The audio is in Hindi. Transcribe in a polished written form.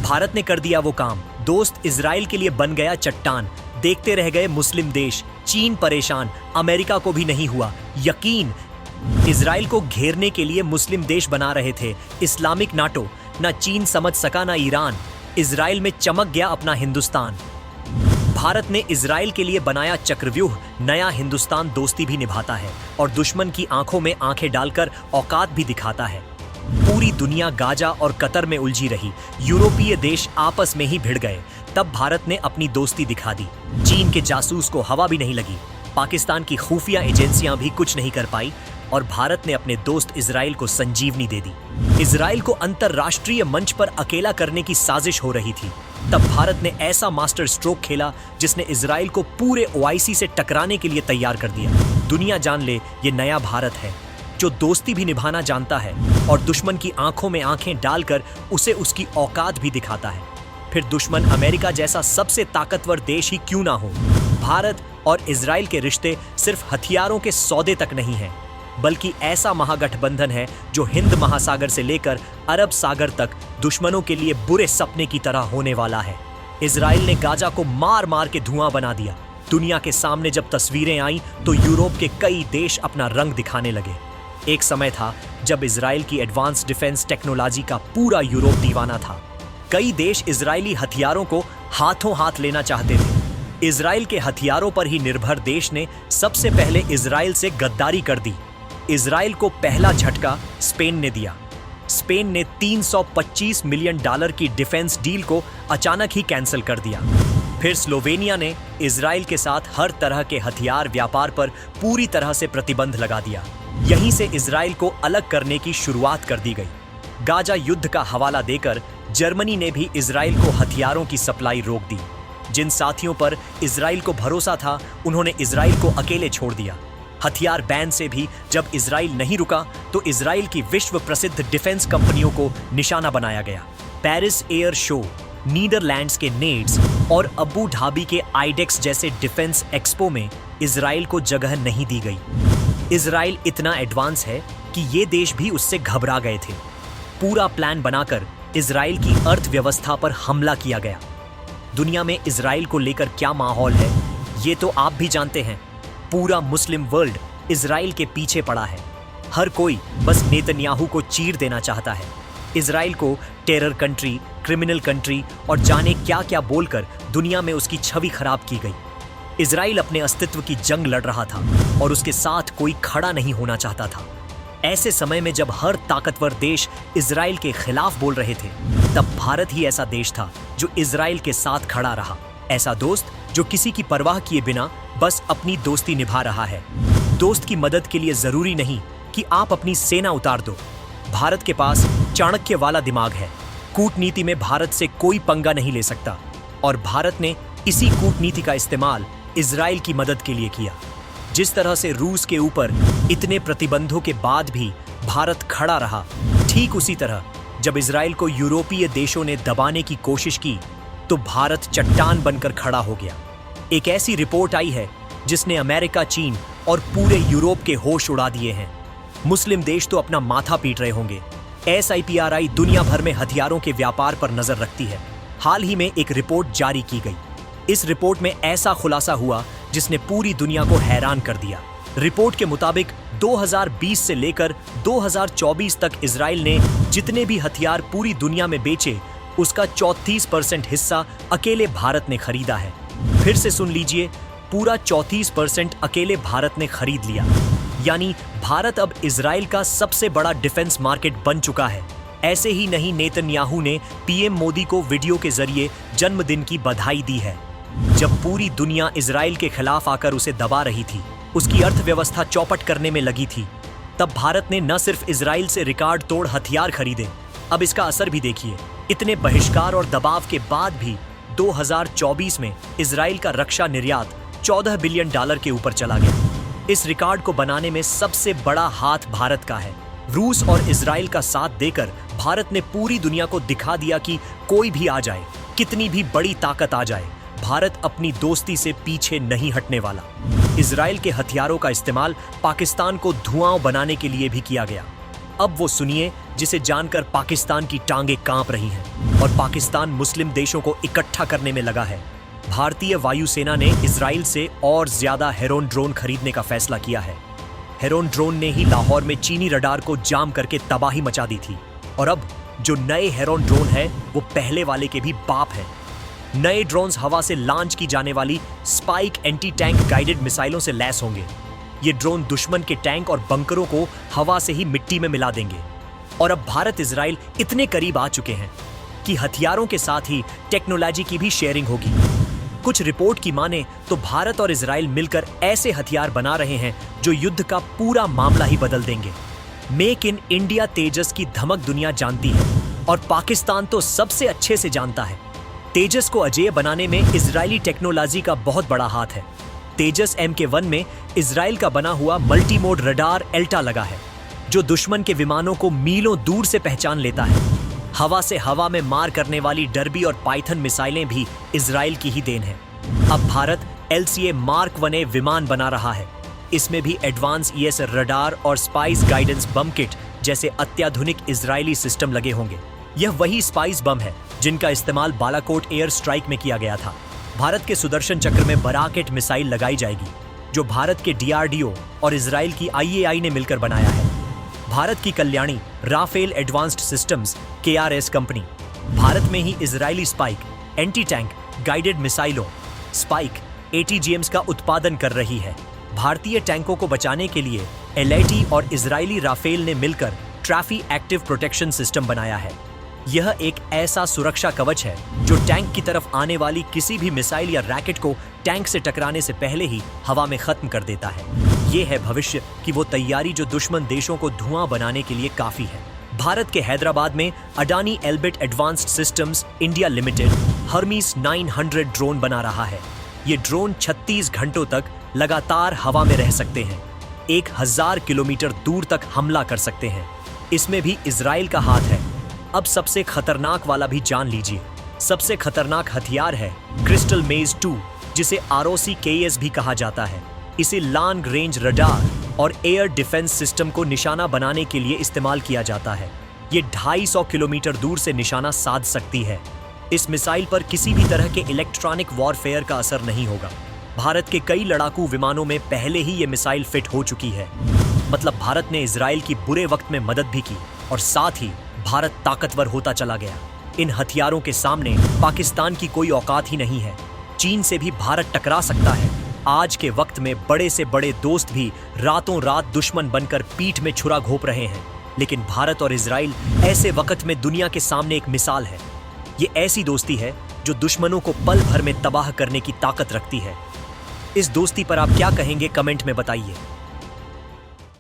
भारत ने कर दिया वो काम। दोस्त इजराइल के लिए बन गया चट्टान। देखते रह गए मुस्लिम देश। चीन परेशान, अमेरिका को भी नहीं हुआ यकीन। इजराइल को घेरने के लिए मुस्लिम देश बना रहे थे इस्लामिक नाटो। ना चीन समझ सका ना ईरान। इजराइल में चमक गया अपना हिंदुस्तान। भारत ने इजराइल के लिए बनाया चक्रव्यूह। नया हिंदुस्तान दोस्ती भी निभाता है और दुश्मन की आंखों में आंखें डालकर औकात भी दिखाता है। पूरी दुनिया गाजा और कतर में उलझी रही। यूरोपीय देश आपस में ही भिड़ गए। तब भारत ने अपनी दोस्ती दिखा दी। चीन के जासूस को हवा भी नहीं लगी। पाकिस्तान की खुफिया एजेंसियां भी कुछ नहीं कर पाई और भारत ने अपने दोस्त इजराइल को संजीवनी दे दी। इजराइल को अंतरराष्ट्रीय मंच पर अकेला करने की साजिश हो रही थी। तब भारत ने ऐसा मास्टर स्ट्रोक खेला जिसने इजराइल को पूरे ओआईसी से टकराने के लिए तैयार कर दिया। दुनिया जान ले ये नया भारत है जो दोस्ती भी निभाना जानता है और दुश्मन की आंखों में आंखें डालकर उसे उसकी औकात भी दिखाता है। फिर दुश्मन अमेरिका जैसा सबसे ताकतवर देश ही क्यों ना हो। भारत और इजराइल के रिश्ते सिर्फ हथियारों के सौदे तक नहीं हैं, बल्कि ऐसा महागठबंधन है जो हिंद महासागर से लेकर अरब सागर तक दुश्मनों के लिए बुरे सपने की तरह होने वाला है। इजराइल ने गाजा को मार मार के धुआं बना दिया। दुनिया के सामने जब तस्वीरें आईं तो यूरोप के कई देश अपना रंग दिखाने लगे। एक समय था जब इजराइल की एडवांस डिफेंस टेक्नोलॉजी का पूरा यूरोप दीवाना था। कई देश इजरायली हथियारों को हाथों हाथ लेना चाहते थे। इजराइल के हथियारों पर ही निर्भर देश ने सबसे पहले इजराइल से गद्दारी कर दी। इजराइल को पहला झटका स्पेन ने दिया। स्पेन ने $325 मिलियन की डिफेंस डील को अचानक ही कैंसिल कर दिया। फिर स्लोवेनिया ने इजराइल के साथ हर तरह के हथियार व्यापार पर पूरी तरह से प्रतिबंध लगा दिया। यहीं से इजराइल को अलग करने की शुरुआत कर दी गई। गाजा युद्ध का हवाला देकर जर्मनी ने भी इजराइल को हथियारों की सप्लाई रोक दी। जिन साथियों पर इजराइल को भरोसा था उन्होंने इजराइल को अकेले छोड़ दिया। हथियार बैन से भी जब इजराइल नहीं रुका तो इजराइल की विश्व प्रसिद्ध डिफेंस कंपनियों को निशाना बनाया गया। पेरिस एयर शो, नीदरलैंड्स के नेड्स और अबू धाबी के आइडेक्स जैसे डिफेंस एक्सपो में इजराइल को जगह नहीं दी गई। इजराइल इतना एडवांस है कि ये देश भी उससे घबरा गए थे। पूरा प्लान बनाकर इजराइल की अर्थव्यवस्था पर हमला किया गया। दुनिया में इजराइल को लेकर क्या माहौल है ये तो आप भी जानते हैं। पूरा मुस्लिम वर्ल्ड इजराइल के पीछे पड़ा है। हर कोई बस नेतन्याहू को चीर देना चाहता है। इजराइल को टेरर कंट्री, क्रिमिनल कंट्री और जाने क्या क्या बोलकर दुनिया में उसकी छवि खराब की गई। इजराइल अपने अस्तित्व की जंग लड़ रहा था और उसके साथ कोई खड़ा नहीं होना चाहता था। ऐसे समय में जब हर ताकतवर देश इजराइल के खिलाफ बोल रहे थे, तब भारत ही ऐसा देश था जो इजराइल के साथ खड़ा रहा। ऐसा दोस्त जो किसी की परवाह किए बिना बस अपनी दोस्ती निभा रहा है। दोस्त की मदद के लिए जरूरी नहीं कि आप अपनी सेना उतार दो। भारत के पास चाणक्य वाला दिमाग है। कूटनीति में भारत से कोई पंगा नहीं ले सकता और भारत ने इसी कूटनीति का इस्तेमाल इजराइल की मदद के लिए किया। जिस तरह से रूस के ऊपर इतने प्रतिबंधों के बाद भी भारत खड़ा रहा, ठीक उसी तरह जब इजराइल को यूरोपीय देशों ने दबाने की कोशिश की तो भारत चट्टान बनकर खड़ा हो गया। एक ऐसी रिपोर्ट आई है जिसने अमेरिका, चीन और पूरे यूरोप के होश उड़ा दिए हैं। मुस्लिम देश तो अपना माथा पीट रहे होंगे। SIPRI दुनिया भर में हथियारों के व्यापार पर नजर रखती है। हाल ही में एक रिपोर्ट जारी की गई। इस रिपोर्ट में ऐसा खुलासा हुआ जिसने पूरी दुनिया को हैरान कर दिया। रिपोर्ट के मुताबिक 2020 से लेकर 2024 तक इजराइल ने जितने भी हथियार पूरी दुनिया में बेचे, उसका 34% हिस्सा अकेले भारत ने खरीदा है। फिर से सुन लीजिए, पूरा 34% अकेले भारत ने खरीद लिया। यानी भारत अब इजराइल का सबसे बड़ा डिफेंस मार्केट बन चुका है। ऐसे ही नहीं, नेतन्याहू ने PM मोदी को वीडियो के जरिए जन्मदिन की बधाई दी है। जब पूरी दुनिया इजराइल के खिलाफ आकर उसे दबा रही थी, उसकी अर्थव्यवस्था चौपट करने में लगी थी, तब भारत ने न सिर्फ इजराइल से रिकॉर्ड तोड़ हथियार खरीदे, अब इसका असर भी देखिए। इतने बहिष्कार और दबाव के बाद भी 2024 में इजराइल का रक्षा निर्यात $14 बिलियन के ऊपर चला गया। इस रिकॉर्ड को बनाने में सबसे बड़ा हाथ भारत का है। रूस और इजराइल का साथ देकर भारत ने पूरी दुनिया को दिखा दिया कि कोई भी आ जाए, कितनी भी बड़ी ताकत आ जाए, भारत अपनी दोस्ती से पीछे नहीं हटने वाला। इजराइल के हथियारों का इस्तेमाल पाकिस्तान को धुआं बनाने के लिए भी किया गया। अब वो सुनिए जिसे जानकर पाकिस्तान की टांगें कांप रही हैं और पाकिस्तान मुस्लिम देशों को इकट्ठा करने में लगा है। भारतीय वायुसेना ने इजराइल से और ज्यादा हेरोन ड्रोन खरीदने का फैसला किया है। हेरोन ड्रोन ने ही लाहौर में चीनी रडार को जाम करके तबाही मचा दी थी और अब जो नए हेरोन ड्रोन है वो पहले वाले के भी बाप है। नए ड्रोन्स हवा से लॉन्च की जाने वाली स्पाइक एंटी टैंक गाइडेड मिसाइलों से लैस होंगे। ये ड्रोन दुश्मन के टैंक और बंकरों को हवा से ही मिट्टी में मिला देंगे। और अब भारत इजराइल इतने करीब आ चुके हैं कि हथियारों के साथ ही टेक्नोलॉजी की भी शेयरिंग होगी। कुछ रिपोर्ट की माने तो भारत और इजराइल मिलकर ऐसे हथियार बना रहे हैं जो युद्ध का पूरा मामला ही बदल देंगे। मेक इन इंडिया तेजस की धमक दुनिया जानती है और पाकिस्तान तो सबसे अच्छे से जानता है। तेजस को अजेय बनाने में इजरायली टेक्नोलॉजी का बहुत बड़ा हाथ है। तेजस MK1 में इजराइल का बना हुआ मल्टी मोड रडार एल्टा लगा है जो दुश्मन के विमानों को मीलों दूर से पहचान लेता है। हवा से हवा में मार करने वाली डर्बी और पाइथन मिसाइलें भी इजराइल की ही देन है। अब भारत LCA Mark 1A विमान बना रहा है। इसमें भी एडवांस ES रडार और स्पाइस गाइडेंस बम किट जैसे अत्याधुनिक इजरायली सिस्टम लगे होंगे। यह वही स्पाइस बम है जिनका इस्तेमाल बालाकोट एयर स्ट्राइक में किया गया था। भारत के सुदर्शन चक्र में बराकेट मिसाइल लगाई जाएगी जो भारत के DRDO और इजराइल की IAI ने मिलकर बनाया है। भारत की Kalyani Rafael advanced systems KRS company भारत में ही Israeli spike anti tank guided मिसाइलों स्पाइक ATGMs का उत्पादन कर रही है। भारतीय टैंकों को बचाने के लिए LIT और इजरायली राफेल ने मिलकर ट्रैफी एक्टिव प्रोटेक्शन सिस्टम बनाया है। यह एक ऐसा सुरक्षा कवच है जो टैंक की तरफ आने वाली किसी भी मिसाइल या रैकेट को टैंक से टकराने से पहले ही हवा में खत्म कर देता है। ये है भविष्य की वो तैयारी जो दुश्मन देशों को धुआं बनाने के लिए काफी है। भारत के हैदराबाद में Adani Elbit advanced systems India limited Hermes 900 drone बना रहा है। ये ड्रोन 36 घंटों तक लगातार हवा में रह सकते हैं, 1000 किलोमीटर दूर तक हमला कर सकते हैं। इसमें भी इजराइल का हाथ है। अब सबसे खतरनाक वाला भी जान लीजिए। सबसे खतरनाक हथियार है क्रिस्टल मेज 2 जिसे ROCKS भी कहा जाता है। इसे लॉन्ग रेंज रडार और एयर डिफेंस सिस्टम को निशाना बनाने के लिए इस्तेमाल किया जाता है। ये 250 किलोमीटर दूर से निशाना साध सकती है। इस मिसाइल पर किसी भी तरह के इलेक्ट्रॉनिक वॉरफेयर का असर नहीं होगा। भारत के कई लड़ाकू विमानों में पहले ही ये मिसाइल फिट हो चुकी है। मतलब भारत ने इजराइल की बुरे वक्त में मदद भी की और साथ ही भारत ताकतवर होता चला गया। इन हथियारों के सामने पाकिस्तान की कोई औकात ही नहीं है। चीन से भी भारत टकरा सकता है। आज के वक्त में बड़े से बड़े दोस्त भी रातों रात दुश्मन बनकर पीठ में छुरा घोंप रहे हैं, लेकिन भारत और इजराइल ऐसे वक्त में दुनिया के सामने एक मिसाल है। ये ऐसी दोस्ती है जो दुश्मनों को पल भर में तबाह करने की ताकत रखती है। इस दोस्ती पर आप क्या कहेंगे कमेंट में बताइए।